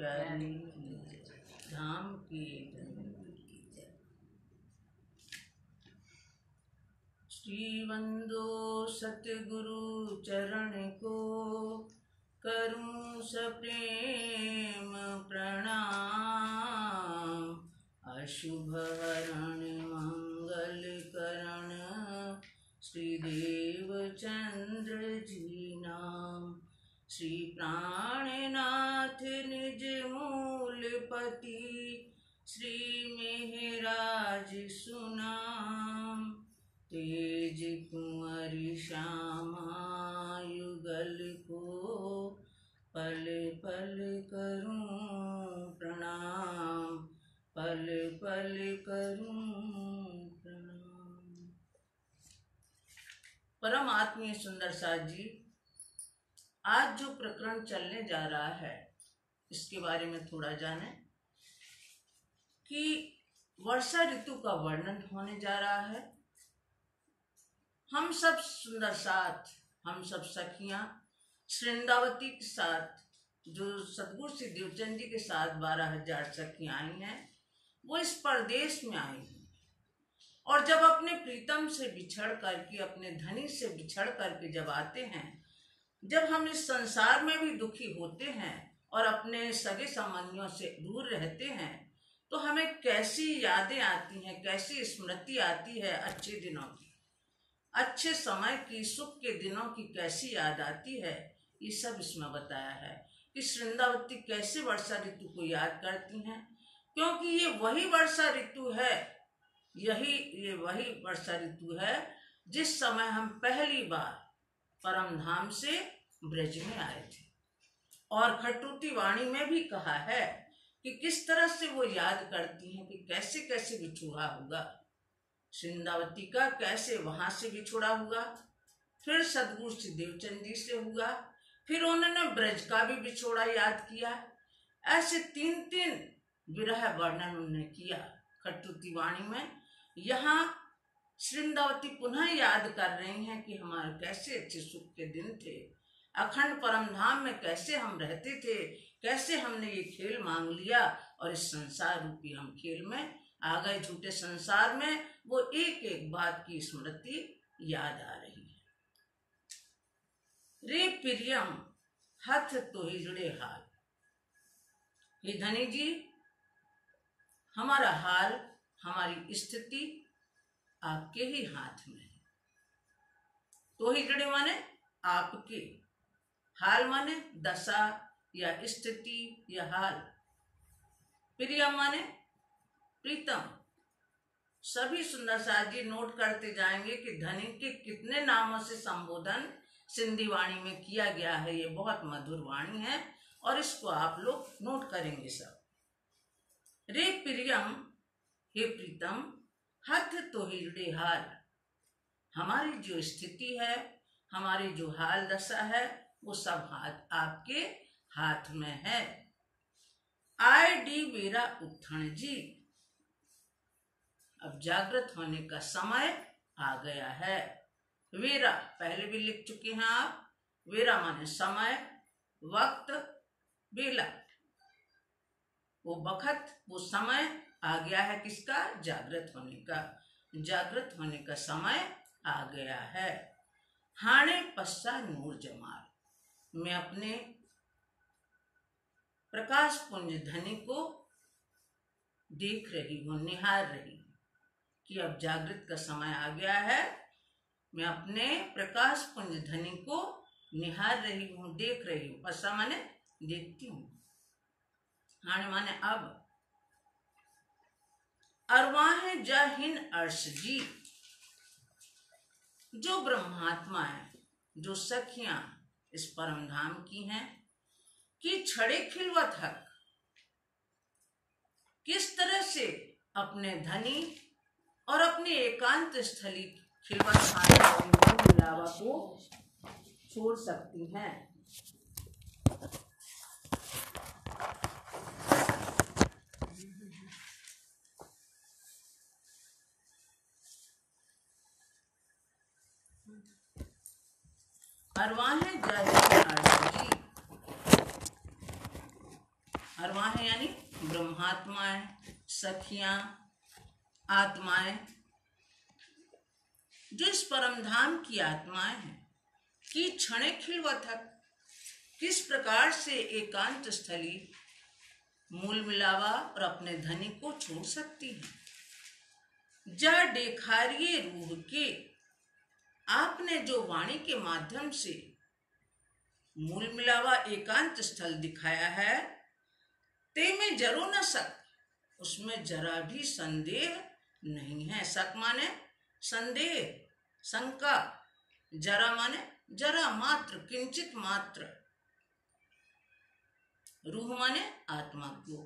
प्यारी धाम की जय। श्री वंदो सतगुरु चरण को करूं सप्रेम प्रणाम। अशुभ हरण मंगल करण श्री देवचंद्र जी नाम। श्री प्राणनाथ निज मूलपति श्री मेहराज सुनाम। तेज कुंवर श्यामा युगल को पल पल करूं प्रणाम, पल पल करूं प्रणाम। परम आत्मीय सुंदर साथ जी, आज जो प्रकरण चलने जा रहा है इसके बारे में थोड़ा जाने कि वर्षा ऋतु का वर्णन होने जा रहा है। हम सब सुंदर साथ, हम सब सखियां श्रृंदावती के साथ, जो सतगुरु श्री देवचंद जी के साथ 12,000 सखियां आई हैं, वो इस परदेश में आई हैं। और जब अपने प्रीतम से बिछड़ करके, अपने धनी से बिछड़ करके जब आते हैं, जब हम इस संसार में भी दुखी होते हैं और अपने सगे संबंधियों से दूर रहते हैं, तो हमें कैसी यादें आती हैं, कैसी स्मृति आती है अच्छे दिनों की, अच्छे समय की, सुख के दिनों की कैसी याद आती है। ये सब इसमें बताया है कि श्रृंदावती कैसे वर्षा ऋतु को याद करती हैं, क्योंकि ये वही वर्षा ऋतु है, ये वही वर्षा ऋतु है जिस समय हम पहली बार परम धाम से ब्रज में आए थे। और खटूटी वाणी में भी कहा है कि किस तरह से वो याद करती हैं कि कैसे कैसे बिछुड़ा होगा श्रृंदावती का, कैसे वहां से बिछुड़ा हुआ, फिर सतगुरु श्री देवचंद जी से हुआ, फिर उन्होंने ब्रज का भी बिछोड़ा याद किया। ऐसे 3 विरह वर्णन उन्होंने किया खटूटी वाणी में। यहाँ श्रृंदावती पुनः याद कर रही हैं कि हमारे कैसे अच्छे सुख के दिन थे, अखंड परम धाम में कैसे हम रहते थे, कैसे हमने ये खेल मांग लिया और इस संसार रूपी हम खेल में आ गए। झूठे संसार में वो एक एक बात की स्मृति याद आ रही है। रे प्रियम हथ तो हिजड़े हाल। हे धनी जी, हमारा हाल, हमारी स्थिति आपके ही हाथ में है। तो हिजड़े माने आपके, हाल माने दशा या स्थिति या हाल, प्रियम माने प्रीतम। सभी सुंदर साथ जी नोट करते जाएंगे कि धनी के कितने नामों से संबोधन सिंधी वाणी में किया गया है। ये बहुत मधुर वाणी है और इसको आप लोग नोट करेंगे सब। रे प्रियम, हे प्रीतम, हथ तो हिजड़े हाल। हमारी जो स्थिति है, हमारी जो हाल दशा है, वो सब हाथ आपके हाथ में है। आय डी वेरा उत्थण जी, अब जागृत होने का समय आ गया है। वेरा पहले भी लिख चुके हैं आप। वेरा माने समय, वक्त, बेला, वो बखत, वो समय आ गया है किसका? जागृत होने का। जागृत होने का समय आ गया है। हाणे पस्सा नूर जमाल, मैं अपने प्रकाश पुंज धनी को देख रही हूँ, निहार रही हूँ कि अब जागृत का समय आ गया है। मैं अपने प्रकाश पुंज धनी को निहार रही हूँ, देख रही हूँ। पस्सा माने देखती हूँ, हाणे माने अब। अरवाह जाहिन अर्श जी, जो ब्रह्मात्मा है, जो सखियां इस परम धाम की हैं, कि छड़े खिलवत हक किस तरह से अपने धनी और अपने एकांत स्थली खिलवत मिलावा को छोड़ सकती हैं। अरवाहें जाहिर अर्श जी, अरवाहें यानी ब्रह्मात्माएं, सखियां, आत्माएं, जो इस परम धाम की आत्माएं हैं कि क्षणे खिलवथक किस प्रकार से एकांत स्थली मूल मिलावा और अपने धनी को छोड़ सकती है। जा देखारिये रूह के आपने जो वाणी के माध्यम से मूल मिलावा एकांत स्थल दिखाया है, ते में जरो न शक, उसमें जरा भी संदेह नहीं है। शक माने संदेह, शंका, जरा माने जरा मात्र, किंचित मात्र, रूह माने आत्मा को,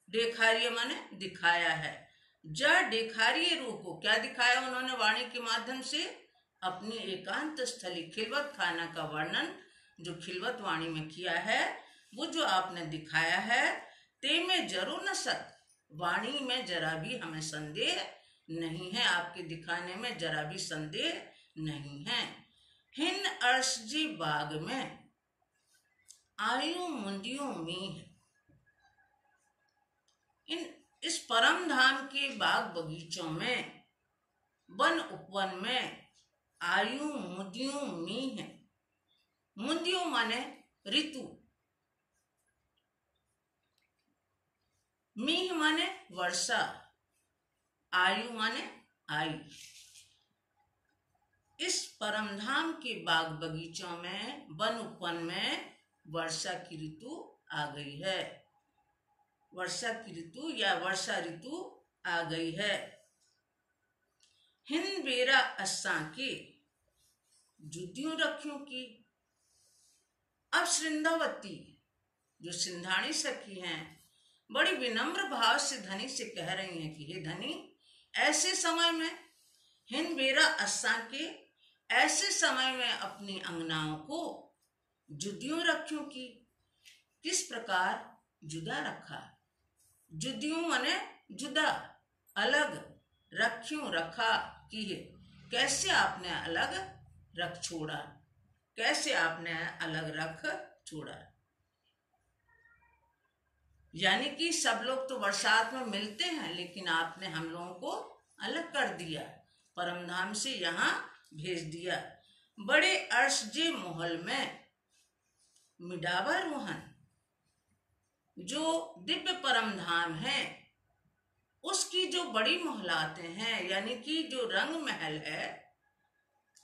देखारिये माने दिखाया है। जा देखारिये रूह को क्या दिखाया उन्होंने वाणी के माध्यम से? अपनी एकांत स्थली खिलवत खाना का वर्णन जो खिलवत वाणी में किया है, वो जो आपने दिखाया है, ते में जरूर न शक, वाणी में जरा भी हमें संदेह नहीं है, आपके दिखाने में जरा भी संदेह नहीं है। हिन अर्शजी बाग में आयु मुंदियों मीह, इस परम धाम के बाग बगीचों में, वन उपवन में आयु मुंदियों मीह, मुंदियों माने ऋतु, मीह माने वर्षा, आयु माने आयु। इस परमधाम के बाग बगीचों में, वन उपवन में वर्षा की ऋतु आ गई है। वर्षा की ऋतु या वर्षा ऋतु आ गई है। हिन बेरा अस्सा के जुदियों रखियों की। अब श्रृंदावती जो सिंधाणी सखी हैं, बड़ी विनम्र भाव से धनी से कह रही हैं कि हे धनी, ऐसे समय में हिन बेरा अस्सा के, ऐसे समय में अपनी अंगनाओं को जुदियों रखियों की। किस प्रकार जुदा रखा? जुदियों माने जुदा, अलग, रखियों रखा की है। कैसे आपने अलग रख छोड़ा, कैसे आपने अलग रख छोड़ा। यानी कि सब लोग तो बरसात में मिलते हैं, लेकिन आपने हम लोगों को अलग कर दिया, परमधाम से यहाँ भेज दिया। बड़े अर्शजे महल में मिडावा रोहन, जो दिव्य परमधाम है उसकी जो बड़ी मोहलातें हैं, यानी कि जो रंग महल है,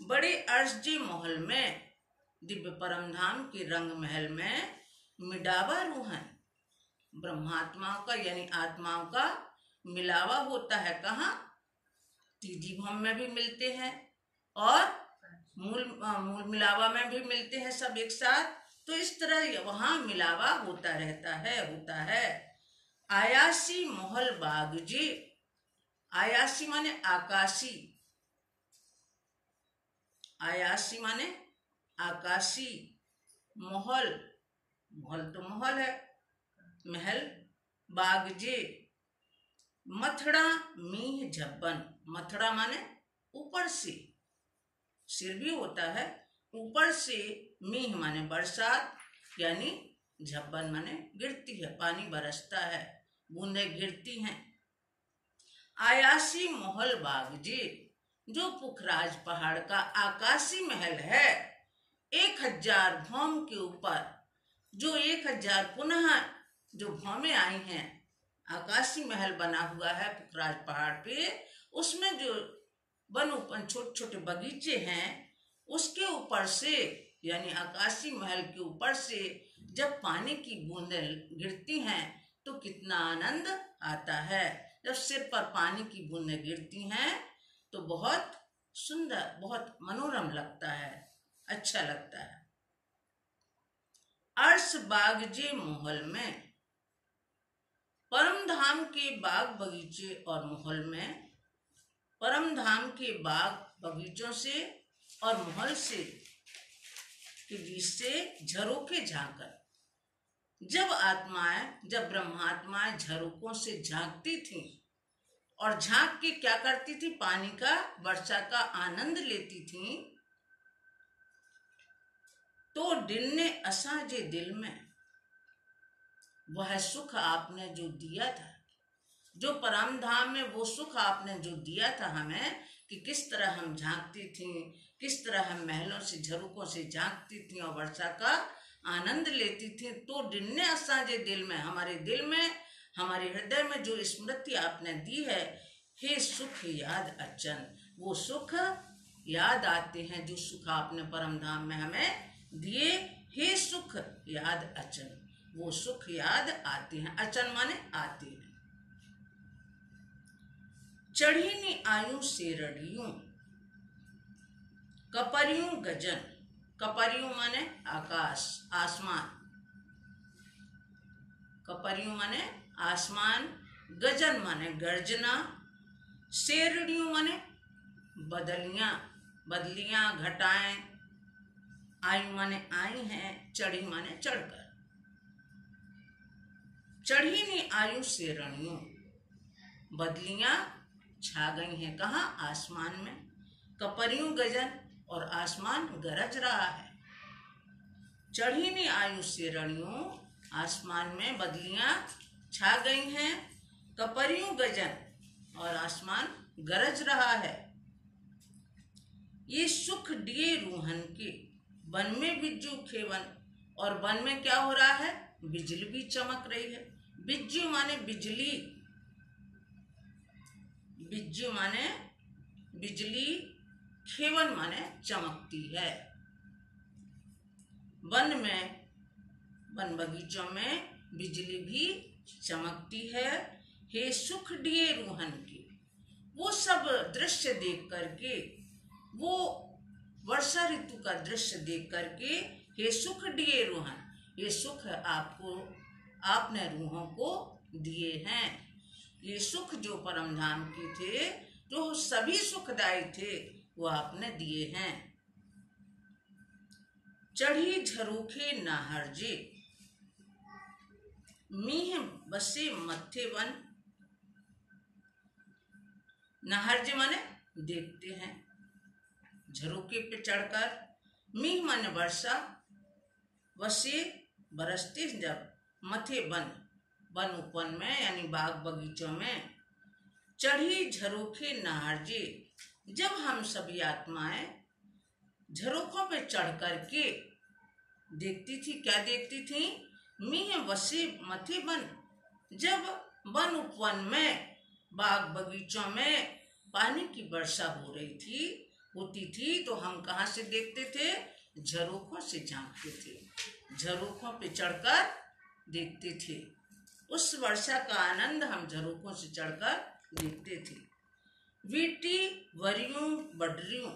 बड़े अर्शजे महल में, दिव्य परमधाम के रंग महल में मिडावा रोहन, ब्रह्मात्माओं का यानी आत्माओं का मिलावा होता है। कहाँ? तीजी भौम में भी मिलते हैं और मूल मिलावा में भी मिलते हैं सब एक साथ। तो इस तरह वहां मिलावा होता रहता है। आयासी मोहल बागजे, आयासी माने आकाशी, आयासी माने आकाशी, मोहल, मोहल तो महल है, महल, बागजे, मथड़ा मीह झब्बन, मथड़ा माने ऊपर से, सिर भी होता है, ऊपर से मीह माने बरसात, यानी झब्बन माने गिरती है, पानी बरसता है, बूंदे गिरती हैं। आयासी मोहल बागजे, जो पुखराज पहाड़ का आकाशी महल है, 1000 भौम के ऊपर, जो 1000 पुनः जो भौमें आई हैं, आकाशी महल बना हुआ है पुखराज पहाड़ पे, उसमें जो वन उपवन छोटे छोटे बगीचे हैं, उसके ऊपर से यानी आकाशी महल के ऊपर से जब पानी की बूंदें गिरती हैं तो कितना आनंद आता है। जब सिर पर पानी की बूंदें गिरती हैं तो बहुत सुंदर, बहुत मनोरम लगता है, अच्छा लगता है। अर्श बागजे मोहल में, परम धाम के बाग बगीचे और महल में, परम धाम के बाग बगीचों से और महल से के बीच से झरोखे झांकर, जब ब्रह्मात्माएं झरोकों से झांकती थीं और झांक के क्या करती थी, पानी का, वर्षा का आनंद लेती थीं, तो दिल ने असाजे दिल में वह सुख आपने जो दिया था, जो परम धाम में वो सुख आपने जो दिया था हमें, कि किस तरह हम झांकती थी, किस तरह हम महलों से झरोकों से झांकती थी और वर्षा का आनंद लेती थी। तो डिन्ने असांजे दिल में, हमारे दिल में, हमारे हृदय में जो स्मृति आपने दी है, हे सुख याद अचन, वो सुख याद आते हैं जो सुख आपने परम धाम में हमें दिए। हे सुख याद अचन, वो सुख याद आते हैं। अचन माने आते हैं। चढ़ी नी आयु सेरड़ियों, कपरियों गजन, कपरियों माने आकाश, आसमान, कपरियों माने आसमान, गजन माने गर्जना, शेरड़ियों माने बदलियां, बदलियां, घटाएं, आयु माने आई हैं, चढ़ी माने चढ़कर। चढ़ी नी आयु शेरड़ियों, बदलियां छा गई हैं कहाँ? आसमान में। कपरियों गजन, और आसमान गरज रहा है। चढ़ी नी आयु शेरड़ियों, आसमान में बदलियां छा गई हैं, कपरियों गजन, और आसमान गरज रहा है। ये सुख दिए रूहन के, वन में बिज्जू खेवन, और वन में क्या हो रहा है? बिजली भी चमक रही है। बिज्जू माने बिजली, बिज्जू माने बिजली, खेवन माने चमकती है। वन में, वन बगीचों में बिजली भी चमकती है। हे सुख दिए रूहन के, वो सब दृश्य देख करके, वो वर्षा ऋतु का दृश्य देख करके, हे सुख दिए रूहन, ये सुख आपको, आपने रूहों को दिए हैं। ये सुख जो परम धाम के थे, जो सभी सुखदायी थे, वो आपने दिए हैं। चढ़ी झरोखे नाहरजे, मीह बसे मथे वन, नाहरजे माने देखते हैं, झरोके पे चढ़कर, मीह माने वर्षा, वसे बरसते जब, मथे वन, वन उपवन में यानी बाग बगीचों में। चढ़ी झरोखे नाहरजे, जब हम सभी आत्माएं झरोखों पे चढ़ करके देखती थी, क्या देखती थी? मीह वसे मथे वन, जब वन उपवन में, बाग बगीचों में पानी की वर्षा हो रही थी, होती थी, तो हम कहाँ से देखते थे? झरोखों से झांकते थे, झरोखों पे चढ़कर देखते थे। उस वर्षा का आनंद हम झरोखों से चढ़कर देखते थे। वीटी वरियों बडरियों,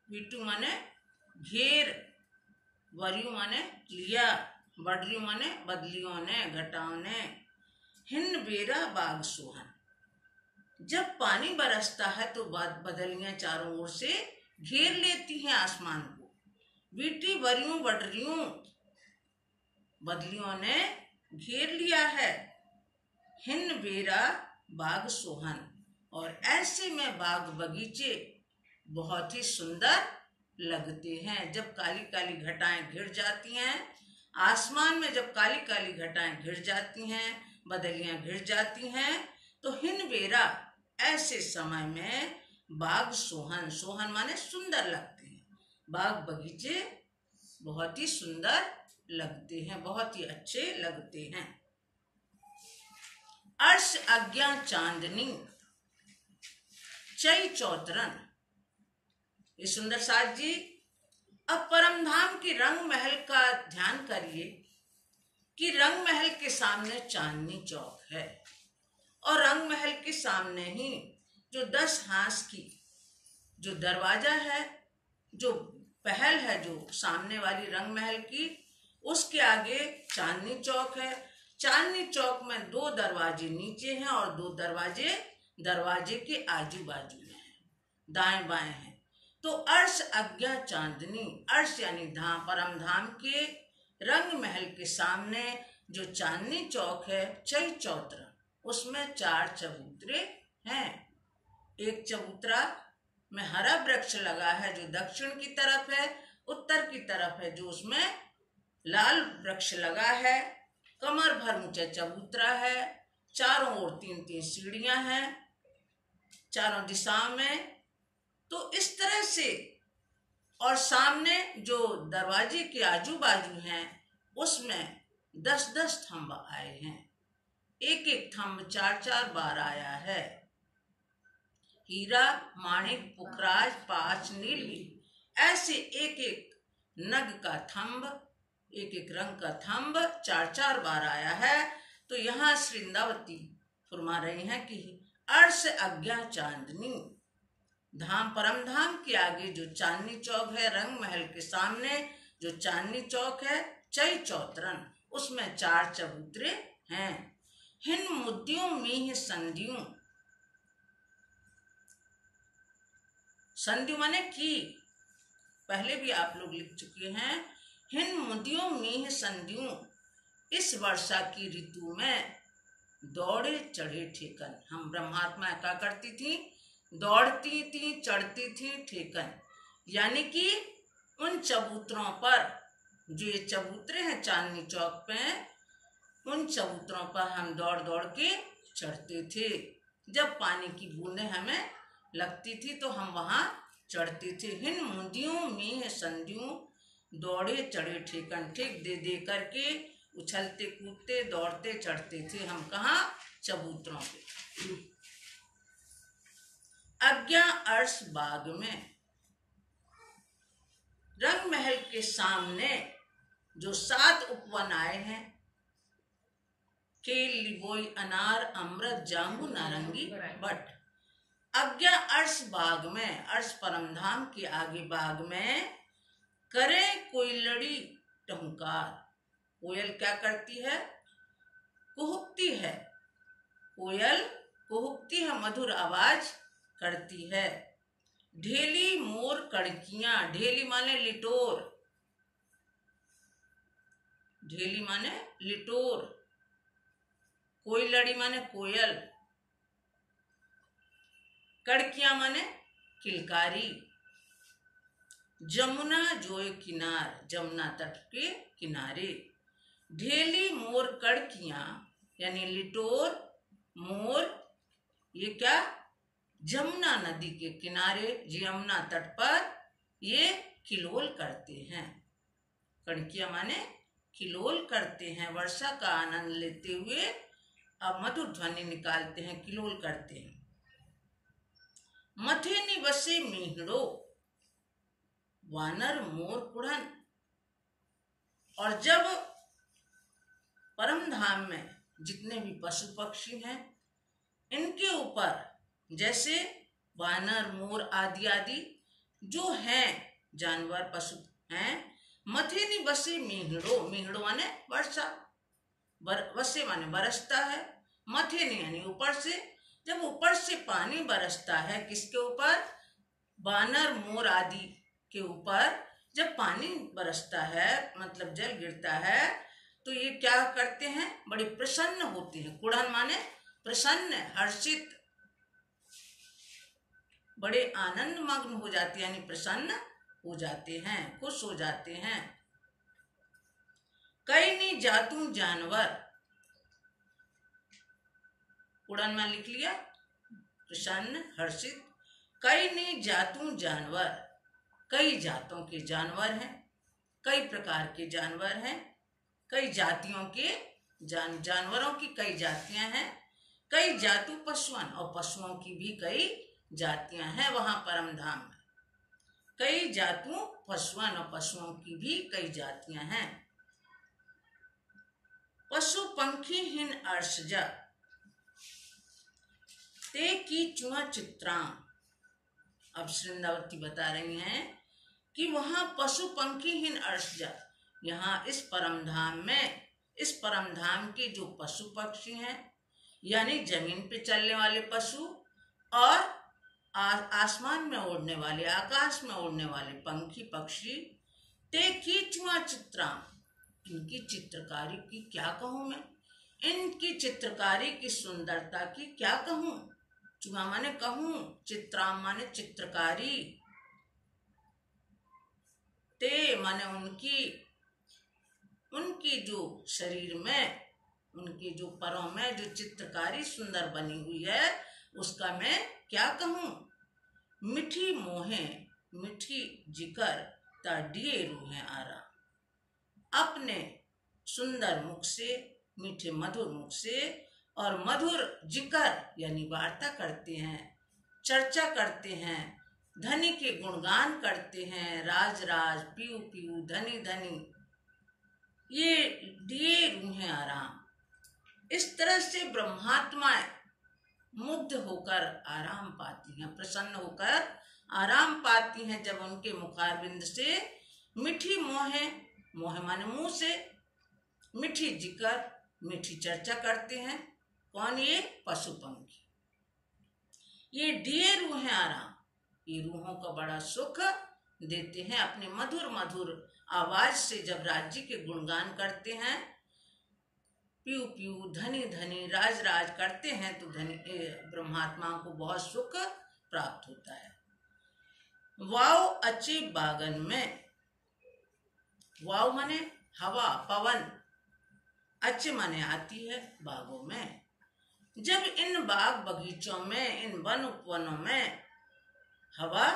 वीटू माने घेर, वरियों माने लिया, बडरियों माने बदलियों ने, घटाओं ने। हिन बेरा बाग सोहन, जब पानी बरसता है तो बदलियां चारों ओर से घेर लेती हैं आसमान को। वीटी वरियों बडरियों, बदलियों ने घेर लिया है। हिन बेरा बाग सोहन, और ऐसे में बाग बगीचे बहुत ही सुंदर लगते हैं। जब काली काली घटाएं घिर जाती हैं, आसमान में जब काली काली घटाएं घिर जाती हैं, बदलियां घिर जाती हैं, तो हिन बेरा, ऐसे समय में बाग सोहन, सोहन माने सुंदर लगते हैं, बाग बगीचे बहुत ही सुंदर लगते हैं, बहुत ही अच्छे लगते हैं। अर्श अज्ञा चांदनी, चई चौतरन। ये सुंदर साथ जी, अब परम धाम के रंग महल का ध्यान करिए कि रंग महल के सामने चांदनी चौक है, और रंग महल के सामने ही जो 10 हांस की जो दरवाजा है, जो पहल है जो सामने वाली रंग महल की, उसके आगे चांदनी चौक है। चांदनी चौक में 2 दरवाजे नीचे हैं और 2 दरवाजे दरवाजे के आजू बाजू में हैं, दाएं बाएं हैं। तो अर्श अज्ञा चांदनी, अर्श यानी धाम, परम धाम के रंग महल के सामने जो चांदनी चौक है, चई चौतरा, उसमें 4 चबूतरे हैं। एक चबूतरा में हरा वृक्ष लगा है जो दक्षिण की तरफ है, उत्तर की तरफ है जो उसमें लाल वृक्ष लगा है, कमर भर ऊंचा चबूतरा है, चारों ओर 3-3 सीढ़ियां हैं, चारों दिशाओं में। तो इस तरह से, और सामने जो दरवाजे के आजू बाजू हैं उसमें 10-10 थंब आए हैं, एक एक थंब 4-4 बार आया है। हीरा, माणिक, पुखराज, पांच, नीली, ऐसे एक एक नग का थंब, एक एक रंग का थंब 4-4 बार आया है। तो यहाँ श्रृंदावती फरमा रही हैं कि अर्श अज्ञा चांदनी, धाम परम धाम के आगे जो चांदनी चौक है, रंग महल के सामने जो चांदनी चौक है, चई चौतरन, उसमें 4 चबूतरे हैं। हिन मुद्दियों मीह संधियों, संधि माने की, पहले भी आप लोग लिख चुके हैं। हिन मुदियों मीह संधियों, इस वर्षा की ऋतु में दौड़े चढ़े ठेकन। हम ब्रह्मात्मा क्या करती थी? दौड़ती थी, चढ़ती थी ठेकन, यानी कि उन चबूतरों पर, जो ये चबूतरे हैं चांदनी चौक पे, उन चबूतरों पर हम दौड़ दौड़ के चढ़ते थे। जब पानी की बूंदें हमें लगती थी तो हम वहाँ चढ़ते थे। हिन मुदियों में संधियों, दौड़े चढ़े ठेकन, ठेक दे दे करके उछलते कूदते दौड़ते चढ़ते थे हम, कहाँ? चबूतरों पे। अज्ञा अर्श बाग में, रंग महल के सामने जो 7 उपवन आए हैं, केल, लिबोई, अनार, अमृत, जाम्बू, नारंगी, बट। अज्ञा अर्श बाग में, अर्श परमधाम के आगे बाग में, करे कोयलड़ी टहुकार। कोयल क्या करती है? कुहुकती है। कोयल कुहुकती है, मधुर आवाज करती है। ढेली मोर कड़कियां, ढेली माने लिटोर, ढेली माने लिटोर, कोयलड़ी माने कोयल, कड़कियां माने किलकारी। जमुना जोए किनार, जमुना तट के किनारे। ढेली मोर कड़कियां यानी लिटोर, मोर, ये क्या? जमुना नदी के किनारे, यमुना तट पर ये किलोल करते हैं। कड़कियां माने किलोल करते हैं, वर्षा का आनंद लेते हुए अब मधुर ध्वनि निकालते हैं, किलोल करते हैं। मथे निवसे मीहड़ो, वानर मोर कुढ़न। और जब परम धाम में जितने भी पशु पक्षी हैं, इनके ऊपर जैसे वानर, मोर आदि आदि जो हैं जानवर पशु हैं, मथे नि बसे मीहड़ो, मीहड़ो माने वर्षा, वसे माने बरसता है, मथे नि यानी ऊपर से। जब ऊपर से पानी बरसता है, किसके ऊपर? वानर, मोर आदि के ऊपर जब पानी बरसता है, मतलब जल गिरता है, तो ये क्या करते हैं? बड़े प्रसन्न होते हैं। कुढ़न माने प्रसन्न, हर्षित, बड़े आनंद मग्न हो जाते हैं, यानी प्रसन्न हो जाते हैं, खुश हो जाते हैं। कई नी जातू जानवर, कुढ़न में लिख लिया, प्रसन्न, हर्षित। कई नी जातू जानवर, कई जातों के जानवर हैं, कई प्रकार के जानवर हैं, कई जातियों के जानवरों की कई जातियां हैं। कई जातु पशुअन, और पशुओं की भी कई जातियां हैं वहां परम धाम में। कई जातु पशुअन, और पशुओं की भी कई जातियां हैं। पशु पंखी हिन अर्षजा, ते की चुआ चित्रां। अब श्रृंदावती बता रही हैं कि वहां पशु पंखी हिन अर्षजा, यहाँ इस परम धाम में, इस परम धाम के जो पशु पक्षी हैं, यानी जमीन पे चलने वाले पशु और आसमान में उड़ने वाले, आकाश में उड़ने वाले पंखी पक्षी, ते की चुआ चित्रा, इनकी चित्रकारी की क्या कहूं मैं, इनकी चित्रकारी की सुंदरता की क्या कहूं। चुआ माने कहूं, चित्रा माने चित्रकारी, ते माने उनकी, उनकी जो शरीर में, उनके जो परों में जो चित्रकारी सुंदर बनी हुई है, उसका मैं क्या कहूँ। मिठी मोहे मिठी जिकर ता दिए रूहें आराम। अपने सुंदर मुख से, मीठे मधुर मुख से और मधुर जिकर यानी वार्ता करते हैं, चर्चा करते हैं, धनी के गुणगान करते हैं, राज राज पीऊ पीऊ धनी धनी, ये दिए रूहें आराम। इस तरह से ब्रह्मात्माएं मुग्ध होकर आराम पाती हैं, प्रसन्न होकर आराम पाती हैं जब उनके मुखारविंद से मीठी मोहे, मोहे माने मुंह से, मीठी जिकर मीठी चर्चा करते हैं। कौन? ये पशु पंखी। ये दिए रूहें आराम, ये रूहों का बड़ा सुख देते हैं। अपने मधुर मधुर आवाज से जब राज्य के गुणगान करते हैं, पीऊ पीऊ धनी धनी राज राज करते हैं, तो धनी ब्रह्मात्माओं को बहुत सुख प्राप्त होता है। वाव अच्छे बागन में, वाव माने हवा पवन, अच्छे माने आती है बागों में। जब इन बाग बगीचों में, इन वन उपवनों में हवा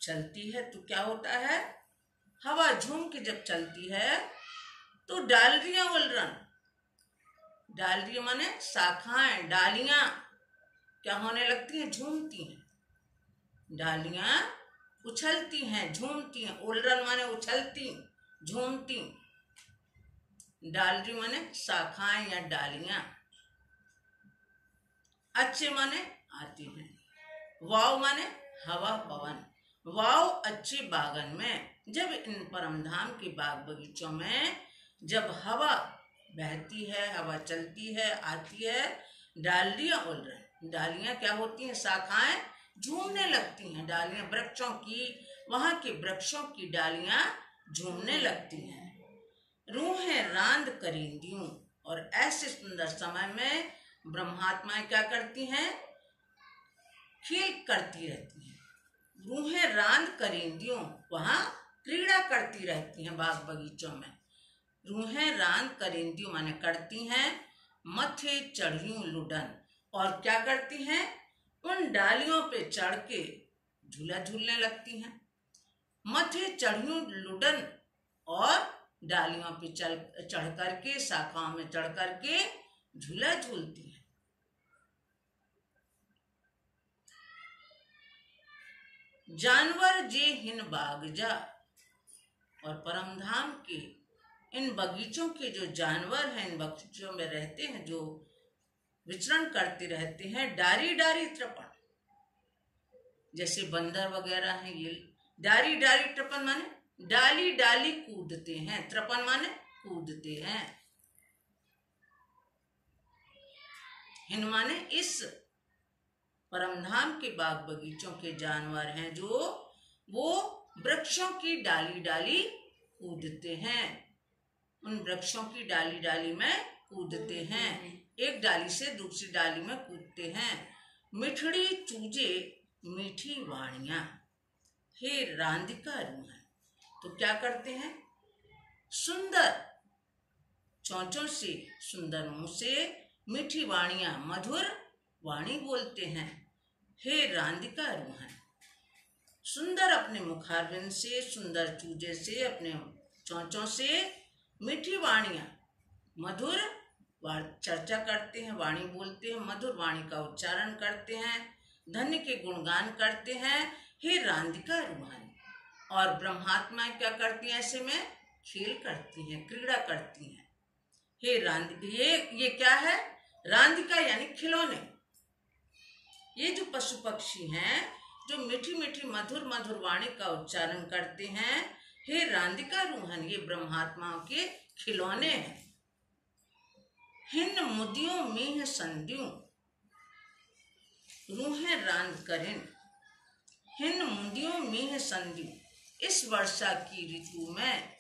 चलती है तो क्या होता है, हवा झूम के जब चलती है तो डालियां उलरन, डालियां माने शाखाएं, डालियां क्या होने लगती हैं, झूमती हैं। डालियां उछलती हैं, झूमती हैं। उलरन माने उछलती, झूमती। डालरी माने शाखाएं या डालियां। अच्छे माने आती हैं। वाव माने हवा पवन। वाव अच्छे बागन में, जब इन परमधाम के बाग बगीचों में जब हवा बहती है, हवा चलती है, आती है, डालियां उलरन, डालियां क्या होती हैं, शाखाएं झूमने लगती हैं। डालियां वृक्षों की, वहां के वृक्षों की डालियां झूमने लगती हैं। रूहें रांद करींदियों, और ऐसे सुंदर समय में ब्रह्मात्माएं क्या करती हैं, खेल करती रहती हैं। रूहें रांद करींदियों, वहां क्रीड़ा करती रहती हैं बाग बगीचों में। रूहें रांद करींदियों माने करती हैं, मथे चढ़ियों लुडन, और क्या करती हैं, उन डालियों पे चढ़ के झूला झूलने लगती हैं। मथे चढ़ियों लुडन, और डालियों पे चढ़ करके, शाखाओं में चढ़ करके झूला झूलती हैं। जानवर जे हिन बाग जा, और परमधाम के इन बगीचों के जो जानवर हैं, इन बगीचों में रहते हैं, जो विचरण करते रहते हैं, डारी डारी त्रपन, जैसे बंदर वगैरह हैं, ये डारी डारी त्रपन माने डाली डाली कूदते हैं, त्रपन माने कूदते हैं। हिन माने इस परमधाम के बाग बगीचों के जानवर हैं जो वो वृक्षों की डाली डाली कूदते हैं, उन वृक्षों की डाली डाली में कूदते हैं, एक डाली से दूसरी डाली में कूदते हैं। मिठड़ी चूजे मीठी वाणियां, हे रांधिका रूह, तो क्या करते हैं, सुंदर चोंचों से, सुंदर मुंह से मीठी वाणियां, मधुर वाणी बोलते हैं। हे रांधिका रूह, सुंदर अपने मुखारविंद से, सुंदर चूजे से, अपने चोंचों से मीठी वाणियां, मधुर चर्चा करते हैं, वाणी बोलते हैं, मधुर वाणी का उच्चारण करते हैं, धन्य के गुणगान करते हैं। हे रांधिका रूहानी, और ब्रह्मात्माएं क्या करती हैं, ऐसे में खेल करती हैं, क्रीड़ा करती हैं। हे रांधिका, ये क्या है, रांधिका यानी खिलौने। ये जो पशु पक्षी हैं जो मीठी मीठी मधुर मधुर वाणी का उच्चारण करते हैं, हे रांधिका रूहन, ये ब्रह्मात्माओं के खिलौने हैं। हिन मुदियों मीह संदियों, रूहें रांध करें, हिन मुदियों मीह संदियों, इस वर्षा की ऋतु में,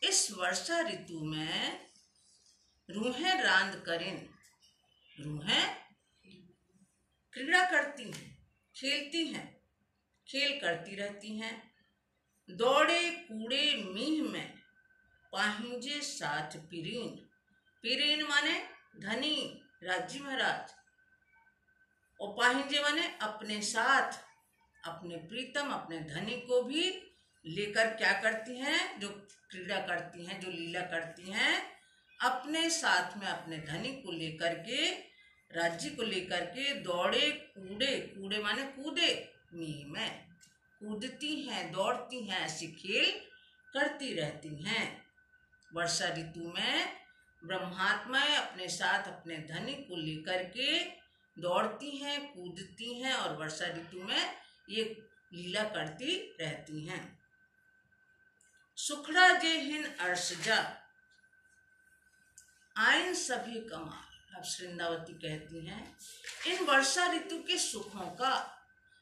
इस वर्षा ऋतु में रूहें रांध करें, रूहें क्रीड़ा करती हैं, खेलती हैं, खेल करती रहती हैं। दौड़े कूड़े मीह में, पाहिंजे साथ पीरीन। पीरीन माने धनी, राज्य महाराज, और पाहिंजे माने अपने साथ, अपने प्रीतम, अपने धनी को भी लेकर क्या करती हैं, जो क्रीड़ा करती हैं, जो लीला करती हैं, अपने साथ में अपने धनी को लेकर के, राज्य को लेकर के दौड़े कूदे, कूदे माने कूदे, मीह में कूदती हैं, दौड़ती हैं, ऐसी खेल करती रहती हैं। वर्षा ऋतु में ब्रह्मात्मा अपने साथ अपने धनी को लेकर के दौड़ती हैं, कूदती हैं और वर्षा ऋतु में ये लीला करती रहती हैं। सुखड़ा जे हिन अर्षजा, आइन सभी कमाल। अब श्रृंदावती कहती हैं, इन वर्षा ऋतु के सुखों का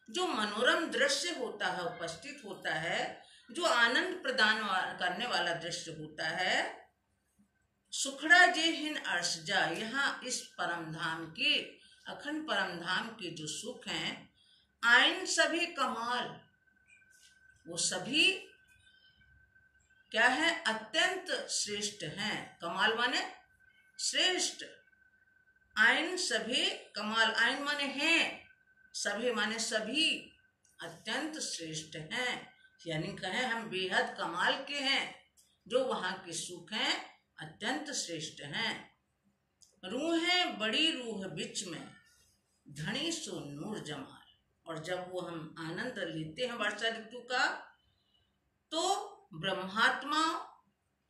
जो मनोरम दृश्य होता है, उपस्थित होता है, जो आनंद प्रदान करने वाला दृश्य होता है, सुखड़ा जे हिन अर्षजा, यहाँ इस परम धाम के, अखंड परम धाम के जो सुख हैं, आइन सभी कमाल, वो सभी क्या है, अत्यंत श्रेष्ठ हैं। कमाल माने श्रेष्ठ, आइन सभी कमाल, आइन माने हैं, सभी माने सभी, अत्यंत श्रेष्ठ हैं, यानी कहें हम बेहद कमाल के हैं, जो वहाँ के सुख हैं अत्यंत श्रेष्ठ हैं। रूहें बड़ी रूह बिच में, धनी सो नूर जमाल। और जब वो हम आनंद लेते हैं वर्षा ऋतु का, तो ब्रह्मात्मा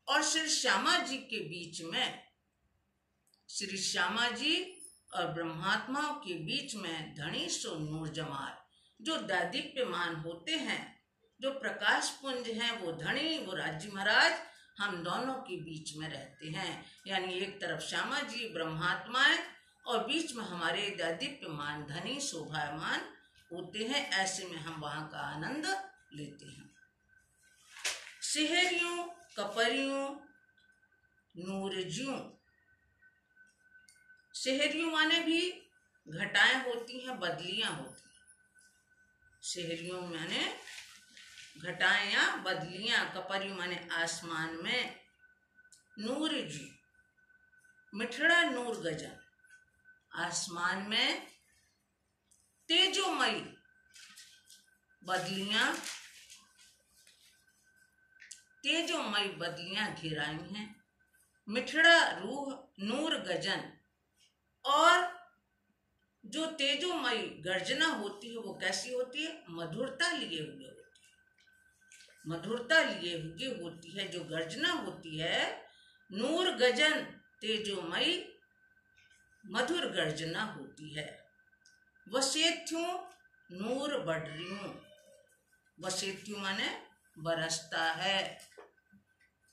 और श्री श्यामा जी के बीच में, श्री श्यामा जी और ब्रह्मात्मा के बीच में धनी सो नूर जमाल, जो दैदीप्यमान होते हैं, जो प्रकाश पुंज हैं, वो धनी, वो राज्य महाराज, हम दोनों के बीच में रहते हैं। यानी एक तरफ श्यामा जी ब्रह्मात्माएं और बीच में हमारे दैदीप्यमान धनी शोभायमान होते हैं। ऐसे में हम वहाँ का आनंद लेते हैं। सिहरियों, कपरियों, नूरजियों। सिहरियों माने भी घटाएं होती हैं, बदलियां होती हैं। सिहरियों माने घटाएं या बदलियां, कपरियों माने आसमान में, नूर जी, मिठड़ा नूर गजन, आसमान में तेजोमयी बदलियां, तेजोमयी बदलियां घिराई हैं। मिठड़ा रूह नूर गजन, और जो तेजोमयी गर्जना होती है वो कैसी होती है, मधुरता लिए हुए होती है, मधुरता लिए हुए होती है। जो गर्जना होती है, नूर गजन, तेजोमयी मधुर गर्जना होती है। वसेथ्यों नूर बढ़रियों, वसेथ्यों माने बरसता है,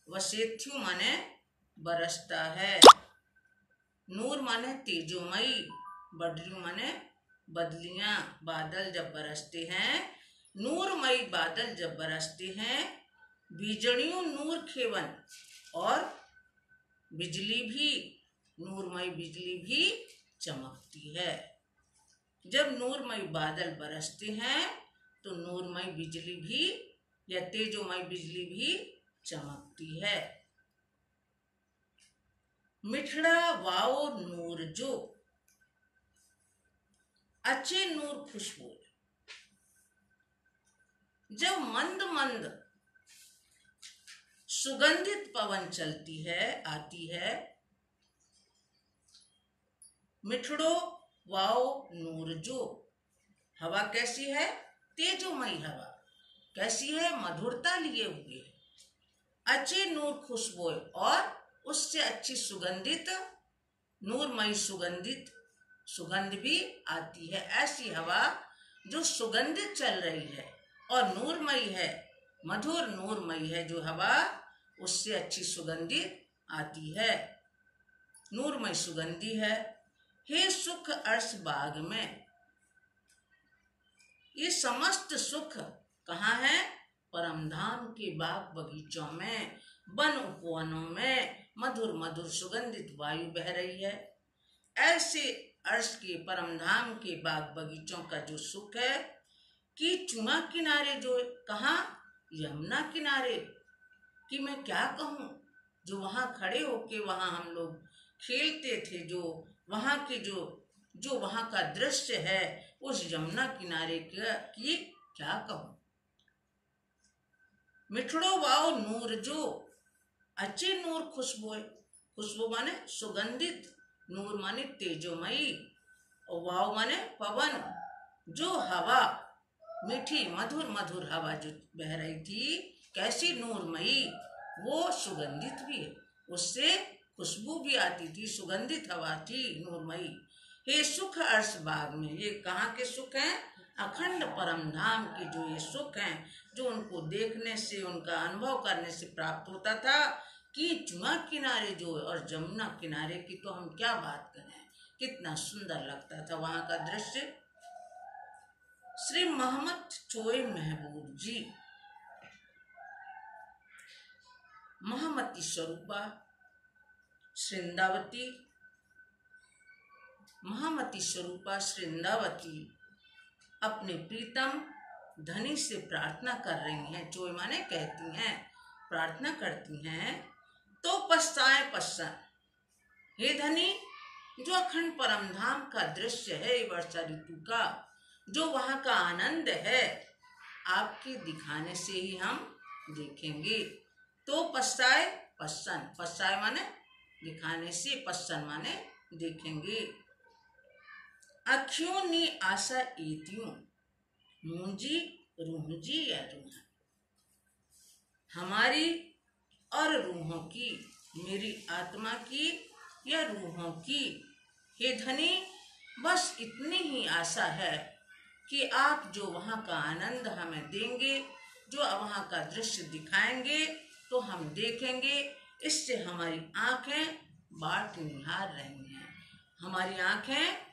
वसेथ्यों माने बरसता है। नूर माने तेजोमयी, बढ़रियों माने बदलियां, बादल जब बरसते हैं, नूरमयी बादल जब बरसते हैं। बिजलियों नूर खेवन, और बिजली भी, नूरमयी बिजली भी चमकती है। जब नूरमयी बादल बरसते हैं तो नूरमयी बिजली भी या तेजोमयी बिजली भी चमकती है। मिठड़ा वाओ नूर जो, अच्छे नूर खुशबू। जब मंद मंद सुगंधित पवन चलती है, आती है, मिठड़ो वाओ नूर जो, हवा कैसी है, तेजोमयी हवा, कैसी है, मधुरता लिए हुए, अच्छे नूर खुशबू, और उससे अच्छी सुगंधित, नूरमयी सुगंधित सुगंध भी आती है। ऐसी हवा जो सुगंधित चल रही है और नूरमयी है, मधुर नूरमयी है जो हवा, उससे अच्छी सुगंधित आती है, नूरमयी सुगंधी है। हे सुख अर्श बाग में, ये समस्त सुख कहाँ है, परमधाम के बाग बगीचों में, वन उपवनों में मधुर मधुर सुगंधित वायु बह रही है। ऐसे अर्श के परमधाम के बाग बगीचों का जो सुख है, कि चुना किनारे, जो कहाँ, यमुना किनारे, कि मैं क्या कहूँ, जो वहाँ खड़े होके वहाँ हम लोग खेलते थे, जो वहाँ के जो वहाँ का दृश्य है, उस यमुना किनारे की क्या कहूँ। मिठड़ो वाओ नूर जो अच्छे नूर खुशबू, खुशबू माने सुगंधित, नूर माने तेजोमयी, और वाव माने पवन, जो हवा मीठी मधुर मधुर हवा जो बह रही थी, कैसी नूरमयी, वो सुगंधित भी है, उससे खुशबू भी आती थी, सुगंधित हवा थी नूरमयी। हे सुख अर्श बाग में, ये कहाँ के सुख हैं, अखंड परम धाम के जो ये सुख हैं, जो उनको देखने से, उनका अनुभव करने से प्राप्त होता था कि जुआ किनारे जो, और जमुना किनारे की तो हम क्या बात करें, कितना सुंदर लगता था वहाँ का दृश्य। श्री मोहम्मद चोए महबूब जी, महामती स्वरूपा श्रृंदावती, महामती स्वरूपा श्रृंदावती अपने प्रीतम धनी से प्रार्थना कर रही हैं। चोय माने कहती हैं, प्रार्थना करती हैं, तो पश्चाए पश्चात, हे धनी, जो अखंड परम धाम का दृश्य है वर्षा ऋतु का, जो वहाँ का आनंद है, आपके दिखाने से ही हम देखेंगे। तो पश्चाए पश्चन, पश्चाए माने दिखाने से, पश्चन माने देखेंगे। अखियों नी आशा एतियों, मुंजी रूहजी या रूह, हमारी और रूहों की, मेरी आत्मा की या रूहों की, हे धनी, बस इतनी ही आशा है कि आप जो वहाँ का आनंद हमें देंगे, जो वहाँ का दृश्य दिखाएंगे, तो हम देखेंगे, इससे हमारी आँखें बाट निहार रही हैं, हमारी आँखें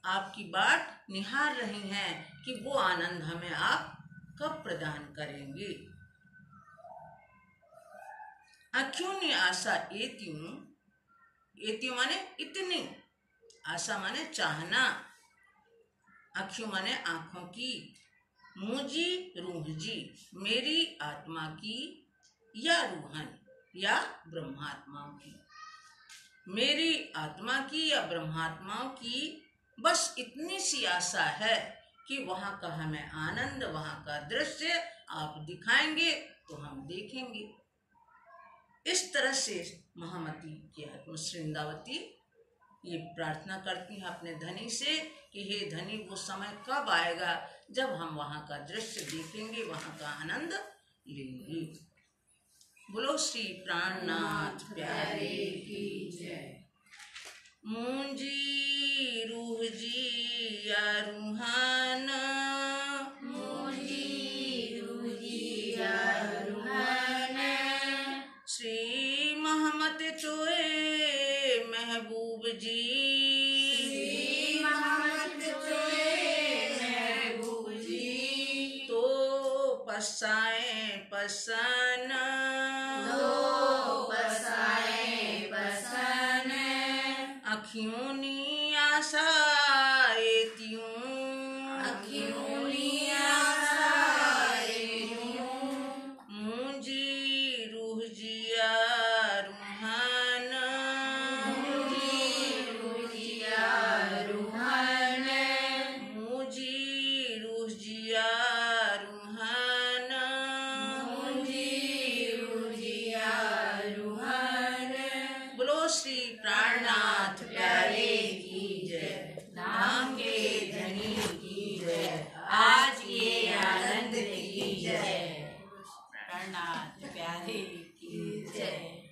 आपकी बाट निहार रही हैं कि वो आनंद हमें आप कब प्रदान करेंगे। अखियों ने आशा एतियों, एतियों माने इतनी, आशा माने चाहना, अखियों माने आँखों की, मुझी रूह जी, मेरी आत्मा की, या रूहन या ब्रह्मात्माओं की, मेरी आत्मा की या ब्रह्मात्माओं की, बस इतनी सी आशा है कि वहाँ का हमें आनंद, वहाँ का दृश्य आप दिखाएंगे तो हम देखेंगे। इस तरह से महामती की आत्मा श्रृंदावती ये प्रार्थना करती हैं अपने धनी से कि हे धनी, वो समय कब आएगा जब हम वहाँ का दृश्य देखेंगे, वहाँ का आनंद लेंगे। बोलो श्री प्राणनाथ प्यारे की जय। मुंजी रूह जी या रूहान, मुंजी रूह जी या रूहान, श्री मोहम्मद चोए महबूब जी, श्री मोहम्मद चोए महबूब जी, तो पसाए पसन, तो पसाए पसन, अखियों नी आशा एतियों, अखियों नी आशा एतियों, मुंजी रूह जिया रूहान, मुंजी रूह जिया रूहान, मुंजी रूह जिया रूहान, मुंजी रूह जिया रूहान। बोलो श्री प्राणनाथ प्यारे की जय, धाम के धनी की जय, आज के आनंद की जय। प्राणनाथ प्यारे